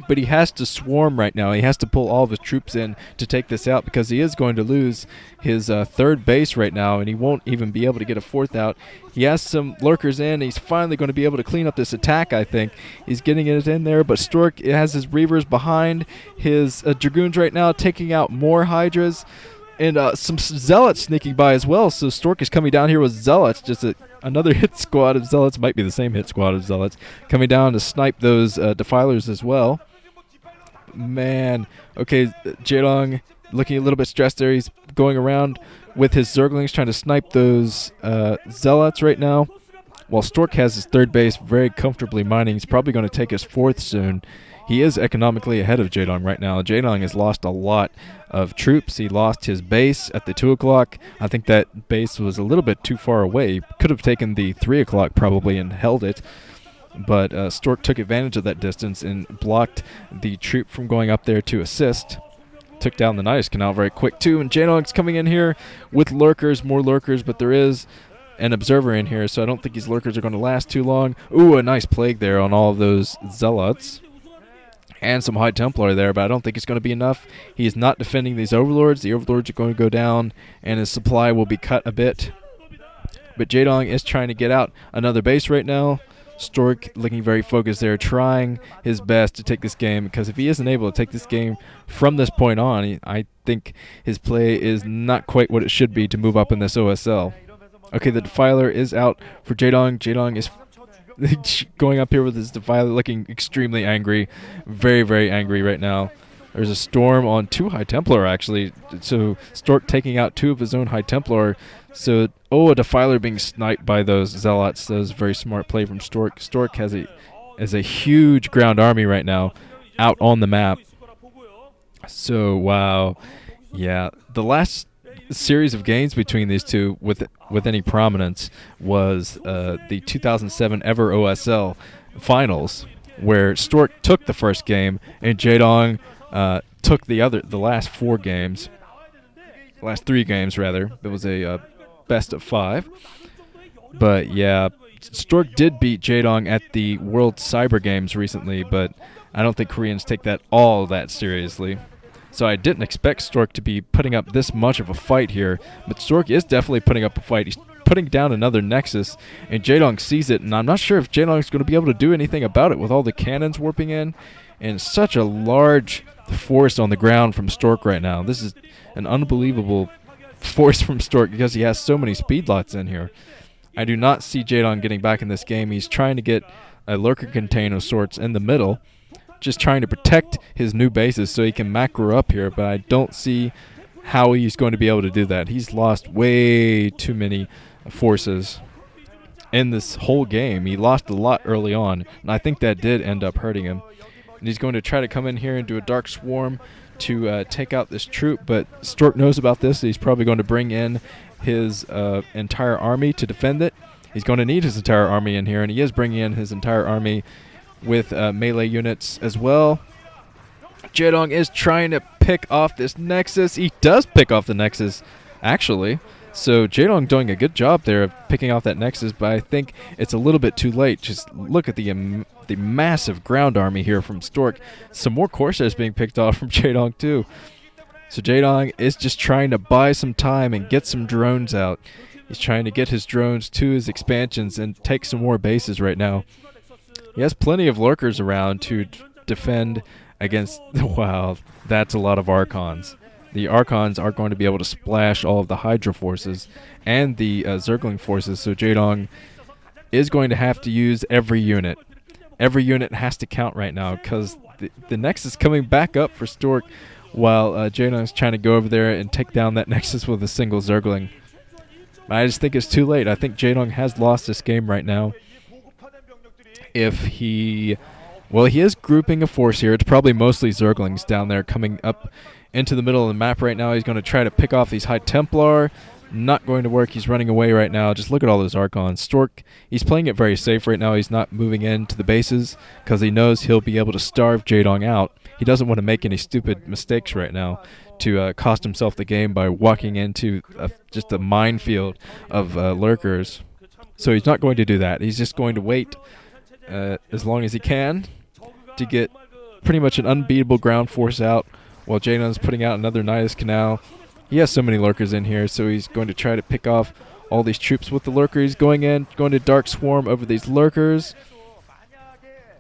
But he has to swarm right now. He has to pull all of his troops in to take this out because he is going to lose his third base right now, and he won't even be able to get a fourth out. He has some lurkers in. He's finally going to be able to clean up this attack, I think. He's getting it in there, but Stork has his Reavers behind his Dragoons right now, taking out more Hydras. And some Zealots sneaking by as well. So Stork is coming down here with Zealots. Just another hit squad of Zealots. Might be the same hit squad of Zealots. Coming down to snipe those Defilers as well. Man. Okay, Jaedong looking a little bit stressed there. He's going around with his Zerglings trying to snipe those Zealots right now. While Stork has his third base very comfortably mining. He's probably going to take his fourth soon. He is economically ahead of Jaedong right now. Jaedong has lost a lot of troops. He lost his base at the 2 o'clock. I think that base was a little bit too far away. Could have taken the 3 o'clock probably and held it. But Stork took advantage of that distance and blocked the troop from going up there to assist. Took down the Nidus Canal very quick too. And Jaedong's coming in here with lurkers, more lurkers, but there is an observer in here, so I don't think these lurkers are going to last too long. Ooh, a nice plague there on all of those Zealots. And some High Templar there, but I don't think it's going to be enough. He is not defending these Overlords. The Overlords are going to go down, and his supply will be cut a bit. But Jaedong is trying to get out another base right now. Stork looking very focused there, trying his best to take this game, because if he isn't able to take this game from this point on, I think his play is not quite what it should be to move up in this OSL. Okay, the Defiler is out for Jaedong. Jaedong is going up here with his Defiler, looking extremely angry. Very, very angry right now. There's a storm on 2 High Templar, actually. So Stork taking out 2 of his own High Templar. So, a Defiler being sniped by those Zealots. That was a very smart play from Stork. Stork has a huge ground army right now out on the map. So, wow. Yeah, the last series of games between these two with any prominence was the 2007 Ever OSL finals, where Stork took the first game and Jaedong took the last 4 games, last 3 games rather. It was a best of 5. But yeah, Stork did beat Jaedong at the World Cyber Games recently, but I don't think Koreans take that all that seriously. So I didn't expect Stork to be putting up this much of a fight here. But Stork is definitely putting up a fight. He's putting down another Nexus, and Jaedong sees it. And I'm not sure if Jaedong is going to be able to do anything about it with all the cannons warping in. And such a large force on the ground from Stork right now. This is an unbelievable force from Stork because he has so many speed lots in here. I do not see Jaedong getting back in this game. He's trying to get a lurker contain of sorts in the middle, just trying to protect his new bases so he can macro up here, but I don't see how he's going to be able to do that. He's lost way too many forces in this whole game. He lost a lot early on, and I think that did end up hurting him. And he's going to try to come in here and do a Dark Swarm to take out this troop, but Stork knows about this. So he's probably going to bring in his entire army to defend it. He's going to need his entire army in here, and he is bringing in his entire army with melee units as well. Jaedong is trying to pick off this Nexus. He does pick off the Nexus, actually. So Jaedong doing a good job there of picking off that Nexus, but I think it's a little bit too late. Just look at the massive ground army here from Stork. Some more Corsairs being picked off from Jaedong too. So Jaedong is just trying to buy some time and get some drones out. He's trying to get his drones to his expansions and take some more bases right now. He has plenty of lurkers around to defend against... Wow, that's a lot of Archons. The Archons are going to be able to splash all of the Hydra forces and the Zergling forces, so Jaedong is going to have to use every unit. Every unit has to count right now because the Nexus is coming back up for Stork while Jaedong is trying to go over there and take down that Nexus with a single Zergling. I just think it's too late. I think Jaedong has lost this game right now. If he... Well, he is grouping a force here. It's probably mostly Zerglings down there coming up into the middle of the map right now. He's going to try to pick off these High Templar. Not going to work. He's running away right now. Just look at all those Archons. Stork, he's playing it very safe right now. He's not moving into the bases because he knows he'll be able to starve Jaedong out. He doesn't want to make any stupid mistakes right now to cost himself the game by walking into just a minefield of lurkers. So he's not going to do that. He's just going to wait as long as he can to get pretty much an unbeatable ground force out, while Jaedong's putting out another Nidus Canal. He has so many lurkers in here, so he's going to try to pick off all these troops with the lurker. He's going to Dark Swarm over these lurkers.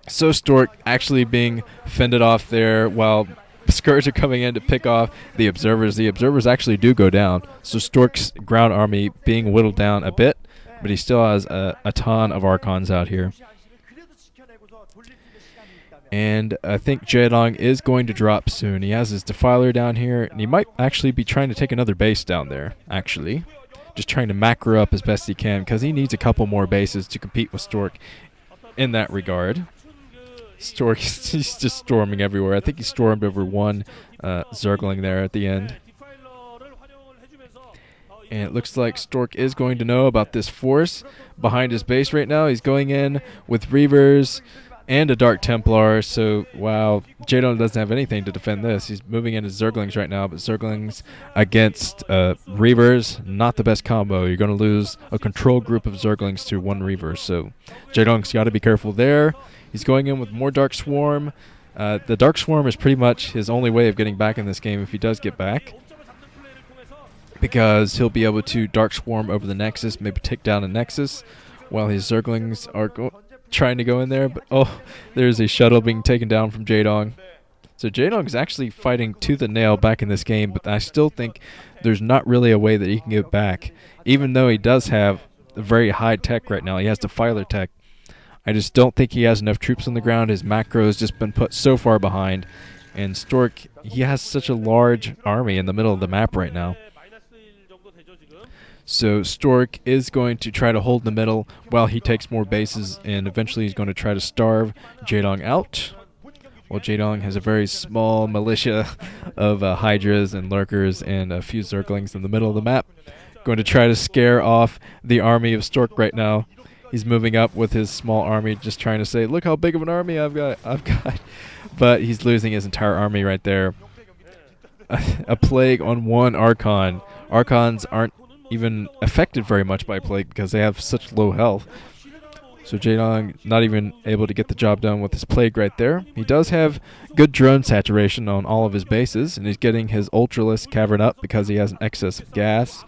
So Stork actually being fended off there while Scourge are coming in to pick off the observers. The observers actually do go down, so Stork's ground army being whittled down a bit, but he still has a ton of Archons out here. And I think Jaedong is going to drop soon. He has his Defiler down here, and he might actually be trying to take another base down there, actually. Just trying to macro up as best he can, because he needs a couple more bases to compete with Stork in that regard. Stork, he's just storming everywhere. I think he stormed over one Zergling there at the end. And it looks like Stork is going to know about this force behind his base right now. He's going in with Reavers and a Dark Templar, so wow, Jaedong doesn't have anything to defend this. He's moving into Zerglings right now, but Zerglings against Reavers, not the best combo. You're going to lose a control group of Zerglings to one Reaver, so Jaedong's got to be careful there. He's going in with more Dark Swarm. The Dark Swarm is pretty much his only way of getting back in this game if he does get back, because he'll be able to Dark Swarm over the Nexus, maybe take down a Nexus, while his Zerglings are trying to go in there. But oh, there's a shuttle being taken down from Jaedong. So Jaedong is actually fighting tooth and nail back in this game, but I still think there's not really a way that he can get back, even though he does have very high tech right now. He has Defiler tech. I just don't think he has enough troops on the ground. His macro has just been put so far behind, and Stork, he has such a large army in the middle of the map right now. So Stork is going to try to hold the middle while he takes more bases, and eventually he's going to try to starve Jaedong out. While Jaedong has a very small militia of Hydras and Lurkers and a few Zerglings in the middle of the map. Going to try to scare off the army of Stork right now. He's moving up with his small army, just trying to say, look how big of an army I've got. But he's losing his entire army right there. A plague on one Archon. Archons aren't even affected very much by plague because they have such low health. So Jaedong not even able to get the job done with his plague right there. He does have good drone saturation on all of his bases, and he's getting his Ultralisk Cavern up because he has an excess of gas.